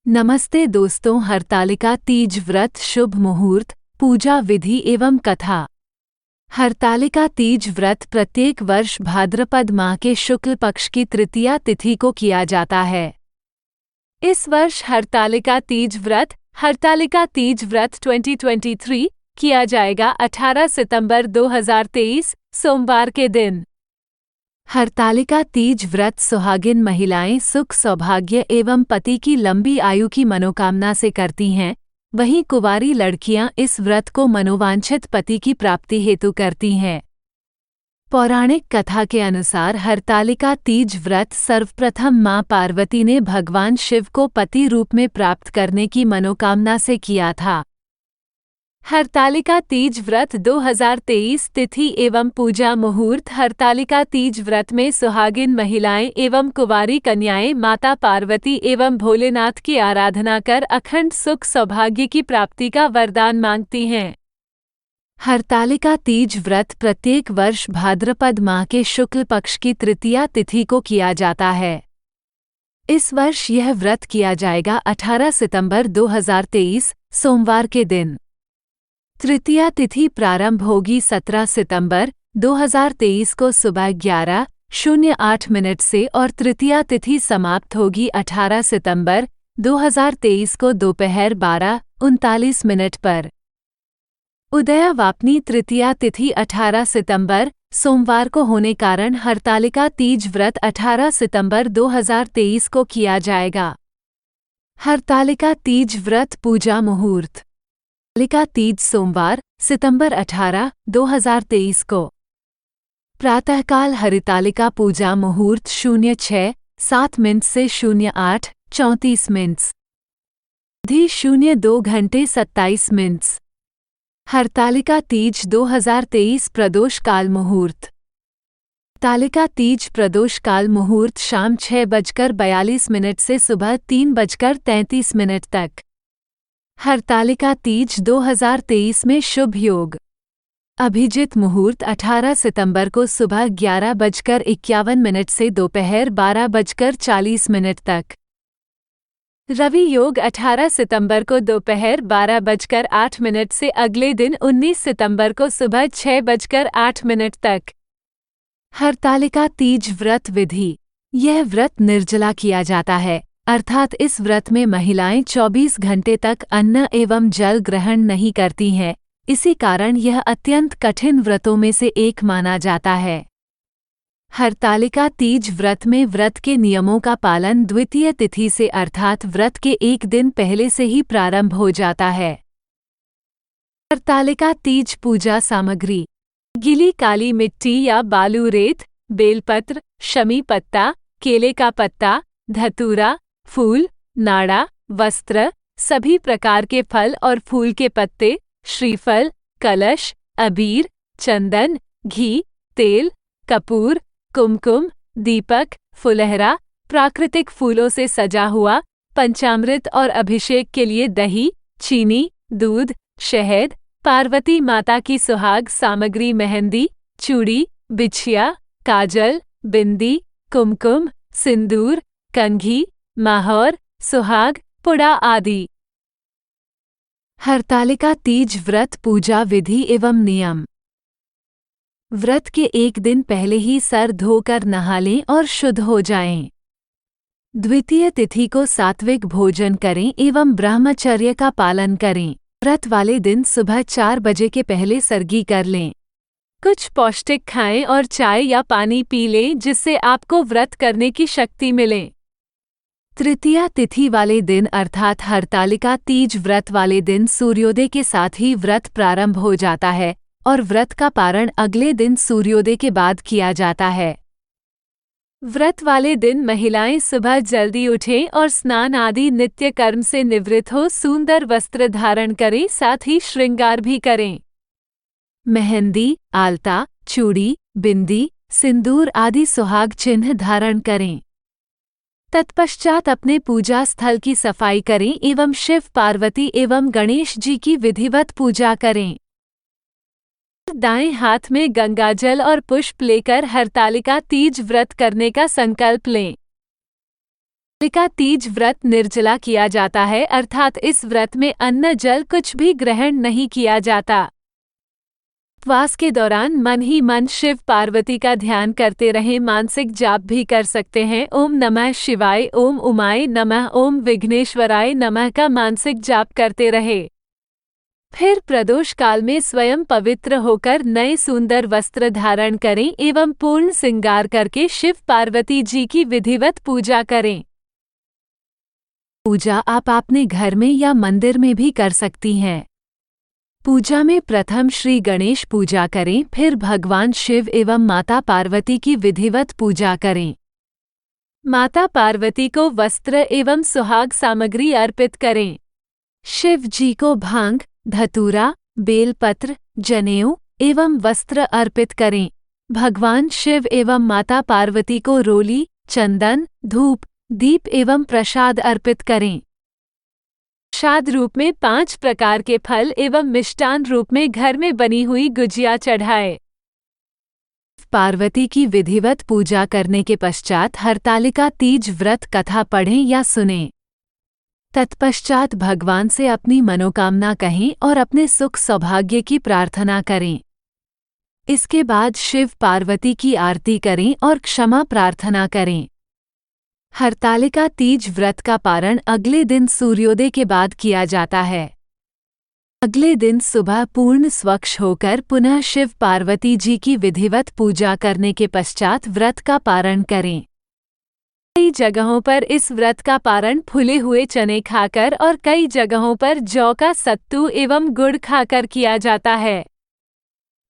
नमस्ते दोस्तों, हरतालिका तीज व्रत शुभ मुहूर्त, पूजा विधि एवं कथा। हरतालिका तीज व्रत प्रत्येक वर्ष भाद्रपद माह के शुक्ल पक्ष की तृतीया तिथि को किया जाता है। इस वर्ष हरतालिका तीज व्रत 2023 किया जाएगा 18 सितंबर 2023 सोमवार के दिन। हरतालिका तीज व्रत सुहागिन महिलाएं सुख सौभाग्य एवं पति की लंबी आयु की मनोकामना से करती हैं, वहीं कुंवारी लड़कियां इस व्रत को मनोवांछित पति की प्राप्ति हेतु करती हैं। पौराणिक कथा के अनुसार हरतालिका तीज व्रत सर्वप्रथम मां पार्वती ने भगवान शिव को पति रूप में प्राप्त करने की मनोकामना से किया था। हरतालिका तीज व्रत 2023 तिथि एवं पूजा मुहूर्त। हरतालिका तीज व्रत में सुहागिन महिलाएं एवं कुंवारी कन्याएं माता पार्वती एवं भोलेनाथ की आराधना कर अखंड सुख सौभाग्य की प्राप्ति का वरदान मांगती हैं। हरतालिका तीज व्रत प्रत्येक वर्ष भाद्रपद माह के शुक्ल पक्ष की तृतीया तिथि को किया जाता है। इस वर्ष यह व्रत किया जाएगा 18 सितंबर 2023 सोमवार के दिन। तृतीया तिथि प्रारंभ होगी 17 सितंबर 2023 को सुबह 11:08 से और तृतीया तिथि समाप्त होगी 18 सितंबर 2023 को दोपहर 12:39 पर। उदयावापनी तृतीया तिथि 18 सितंबर सोमवार को होने कारण हरतालिका तीज व्रत 18 सितंबर 2023 को किया जाएगा। हरतालिका तीज व्रत पूजा मुहूर्त। हरतालिका तीज सोमवार सितंबर 18, 2023 को प्रातःकाल हरितालिका पूजा मुहूर्त 06:07 से 08:34। विधि 02:27। हरतालिका तीज 2023 प्रदोष काल मुहूर्त। हरतालिका तीज प्रदोष काल मुहूर्त शाम 6:42 से सुबह 3:33 तक। हरतालिका तीज 2023 में शुभ योग। अभिजित मुहूर्त 18 सितंबर को सुबह 11:51 से दोपहर 12:40 तक। रवि योग 18 सितंबर को दोपहर 12:08 से अगले दिन 19 सितंबर को सुबह 6:08 तक। हरतालिका तीज व्रत विधि। यह व्रत निर्जला किया जाता है, अर्थात इस व्रत में महिलाएं 24 घंटे तक अन्न एवं जल ग्रहण नहीं करती हैं, इसी कारण यह अत्यंत कठिन व्रतों में से एक माना जाता है। हरतालिका तीज व्रत में व्रत के नियमों का पालन द्वितीय तिथि से अर्थात व्रत के एक दिन पहले से ही प्रारंभ हो जाता है। हरतालिका तीज पूजा सामग्री। गीली काली मिट्टी या बालू रेत, बेलपत्र, शमी पत्ता, केले का पत्ता, धतूरा, फूल, नाड़ा, वस्त्र, सभी प्रकार के फल और फूल के पत्ते, श्रीफल, कलश, अबीर, चंदन, घी, तेल, कपूर, कुमकुम, दीपक, फुलहरा, प्राकृतिक फूलों से सजा हुआ, पंचामृत और अभिषेक के लिए दही, चीनी, दूध, शहद, पार्वती माता की सुहाग सामग्री मेहंदी, चूड़ी, बिछिया, काजल, बिंदी, कुमकुम, सिंदूर, कंघी, माहौर, सुहाग, पुड़ा आदि। हरतालिका तीज व्रत पूजा विधि एवं नियम। व्रत के एक दिन पहले ही सर धोकर नहा लें और शुद्ध हो जाएं। द्वितीय तिथि को सात्विक भोजन करें एवं ब्रह्मचर्य का पालन करें। व्रत वाले दिन सुबह 4 बजे के पहले सरगी कर लें। कुछ पौष्टिक खाएं और चाय या पानी पी लें जिससे आपको व्रत करने की शक्ति मिले। तृतीया तिथि वाले दिन अर्थात हरतालिका तीज व्रत वाले दिन सूर्योदय के साथ ही व्रत प्रारंभ हो जाता है और व्रत का पारण अगले दिन सूर्योदय के बाद किया जाता है। व्रत वाले दिन महिलाएं सुबह जल्दी उठें और स्नान आदि नित्य कर्म से निवृत्त हो सुंदर वस्त्र धारण करें, साथ ही श्रृंगार भी करें। मेहंदी, आलता, चूड़ी, बिंदी, सिंदूर आदि सुहाग चिन्ह धारण करें। तत्पश्चात अपने पूजा स्थल की सफाई करें एवं शिव पार्वती एवं गणेश जी की विधिवत पूजा करें। दाएं हाथ में गंगाजल और पुष्प लेकर हरतालिका तीज व्रत करने का संकल्प लें। हरतालिका तीज व्रत निर्जला किया जाता है, अर्थात इस व्रत में अन्न जल कुछ भी ग्रहण नहीं किया जाता। उपवास के दौरान मन ही मन शिव पार्वती का ध्यान करते रहें। मानसिक जाप भी कर सकते हैं। ओम नमः शिवाय, ओम उमाय नमः, ओम विघ्नेश्वराय नमः का मानसिक जाप करते रहे। फिर प्रदोष काल में स्वयं पवित्र होकर नए सुंदर वस्त्र धारण करें एवं पूर्ण श्रृंगार करके शिव पार्वती जी की विधिवत पूजा करें। पूजा आप अपने घर में या मंदिर में भी कर सकती हैं। पूजा में प्रथम श्री गणेश पूजा करें, फिर भगवान शिव एवं माता पार्वती की विधिवत पूजा करें। माता पार्वती को वस्त्र एवं सुहाग सामग्री अर्पित करें। शिव जी को भांग, धतूरा, बेलपत्र, जनेऊ एवं वस्त्र अर्पित करें। भगवान शिव एवं माता पार्वती को रोली, चंदन, धूप, दीप एवं प्रसाद अर्पित करें। प्रसाद रूप में 5 प्रकार के फल एवं मिष्टान रूप में घर में बनी हुई गुजिया चढ़ाए। पार्वती की विधिवत पूजा करने के पश्चात हरतालिका तीज व्रत कथा पढ़ें या सुनें। तत्पश्चात भगवान से अपनी मनोकामना कहें और अपने सुख सौभाग्य की प्रार्थना करें। इसके बाद शिव पार्वती की आरती करें और क्षमा प्रार्थना करें। हरतालिका तीज व्रत का पारण अगले दिन सूर्योदय के बाद किया जाता है। अगले दिन सुबह पूर्ण स्वच्छ होकर पुनः शिव पार्वती जी की विधिवत पूजा करने के पश्चात व्रत का पारण करें। कई जगहों पर इस व्रत का पारण फूले हुए चने खाकर और कई जगहों पर जौ का सत्तू एवं गुड़ खाकर किया जाता है।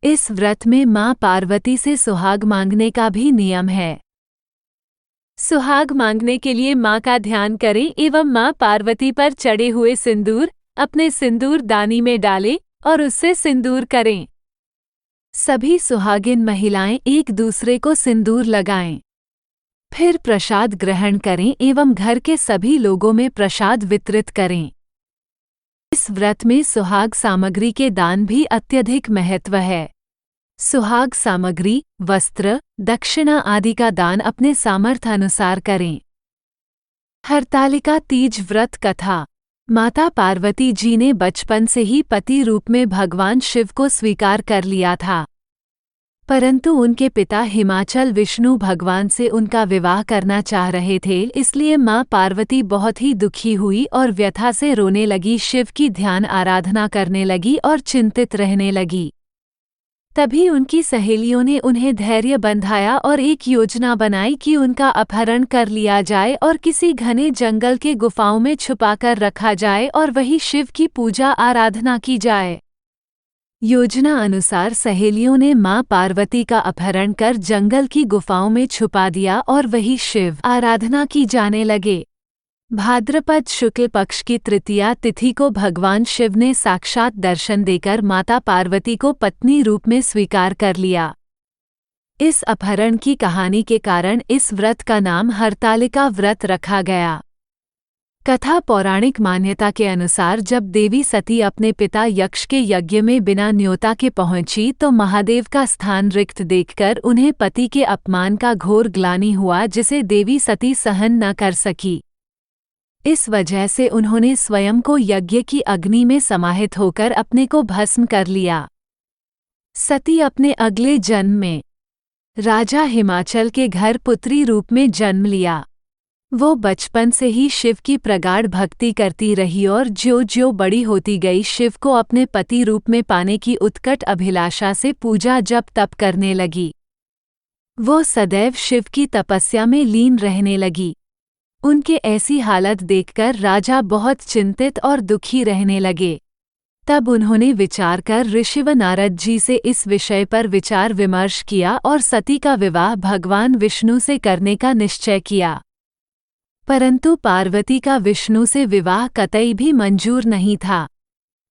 इस व्रत में मां पार्वती से सुहाग मांगने का भी नियम है। सुहाग मांगने के लिए मां का ध्यान करें एवं मां पार्वती पर चढ़े हुए सिंदूर अपने सिंदूर दानी में डालें और उससे सिंदूर करें। सभी सुहागिन महिलाएं एक दूसरे को सिंदूर लगाएं। फिर प्रसाद ग्रहण करें एवं घर के सभी लोगों में प्रसाद वितरित करें। इस व्रत में सुहाग सामग्री के दान भी अत्यधिक महत्व है। सुहाग सामग्री, वस्त्र, दक्षिणा आदि का दान अपने सामर्थ्य अनुसार करें। हरतालिका तीज व्रत कथा। माता पार्वती जी ने बचपन से ही पति रूप में भगवान शिव को स्वीकार कर लिया था, परंतु उनके पिता हिमाचल विष्णु भगवान से उनका विवाह करना चाह रहे थे। इसलिए मां पार्वती बहुत ही दुखी हुई और व्यथा से रोने लगी, शिव की ध्यान आराधना करने लगी और चिंतित रहने लगी। तभी उनकी सहेलियों ने उन्हें धैर्य बंधाया और एक योजना बनाई कि उनका अपहरण कर लिया जाए और किसी घने जंगल के गुफाओं में छुपाकर रखा जाए और वही शिव की पूजा आराधना की जाए। योजना अनुसार सहेलियों ने मां पार्वती का अपहरण कर जंगल की गुफाओं में छुपा दिया और वही शिव आराधना की जाने लगे। भाद्रपद शुक्ल पक्ष की तृतीया तिथि को भगवान शिव ने साक्षात दर्शन देकर माता पार्वती को पत्नी रूप में स्वीकार कर लिया। इस अपहरण की कहानी के कारण इस व्रत का नाम हरतालिका व्रत रखा गया। कथा पौराणिक मान्यता के अनुसार जब देवी सती अपने पिता यक्ष के यज्ञ में बिना न्योता के पहुंची तो महादेव का स्थान रिक्त देखकर उन्हें पति के अपमान का घोर ग्लानि हुआ, जिसे देवी सती सहन न कर सकी। इस वजह से उन्होंने स्वयं को यज्ञ की अग्नि में समाहित होकर अपने को भस्म कर लिया। सती अपने अगले जन्म में राजा हिमाचल के घर पुत्री रूप में जन्म लिया। वो बचपन से ही शिव की प्रगाढ़ भक्ति करती रही और ज्यों-ज्यों बड़ी होती गई शिव को अपने पति रूप में पाने की उत्कट अभिलाषा से पूजा जप तप करने लगी। वो सदैव शिव की तपस्या में लीन रहने लगी। उनके ऐसी हालत देखकर राजा बहुत चिंतित और दुखी रहने लगे। तब उन्होंने विचार कर ऋषिव नारद जी से इस विषय पर विचार विमर्श किया और सती का विवाह भगवान विष्णु से करने का निश्चय किया। परंतु पार्वती का विष्णु से विवाह कतई भी मंजूर नहीं था।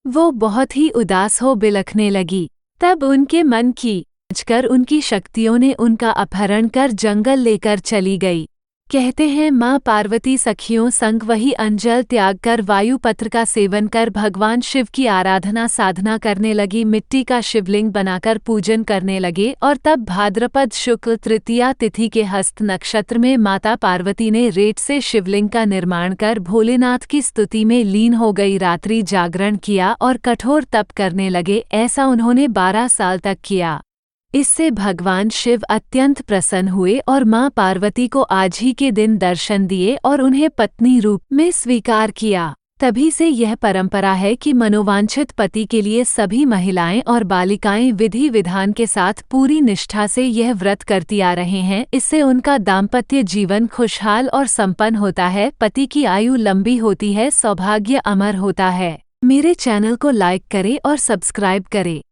वो बहुत ही उदास हो बिलखने लगी। तब उनके मन की समझकर उनकी शक्तियों ने उनका अपहरण कर जंगल लेकर चली गई। कहते हैं माँ पार्वती सखियों संग वही अंजल त्याग कर वायुपत्र का सेवन कर भगवान शिव की आराधना साधना करने लगी, मिट्टी का शिवलिंग बनाकर पूजन करने लगे। और तब भाद्रपद शुक्ल तृतीया तिथि के हस्त नक्षत्र में माता पार्वती ने रेत से शिवलिंग का निर्माण कर भोलेनाथ की स्तुति में लीन हो गई, रात्रि जागरण किया और कठोर तप करने लगे। ऐसा उन्होंने 12 साल तक किया। इससे भगवान शिव अत्यंत प्रसन्न हुए और मां पार्वती को आज ही के दिन दर्शन दिए और उन्हें पत्नी रूप में स्वीकार किया। तभी से यह परंपरा है कि मनोवांछित पति के लिए सभी महिलाएं और बालिकाएं विधि विधान के साथ पूरी निष्ठा से यह व्रत करती आ रहे हैं। इससे उनका दाम्पत्य जीवन खुशहाल और संपन्न होता है, पति की आयु लंबी होती है, सौभाग्य अमर होता है। मेरे चैनल को लाइक करें और सब्सक्राइब करें।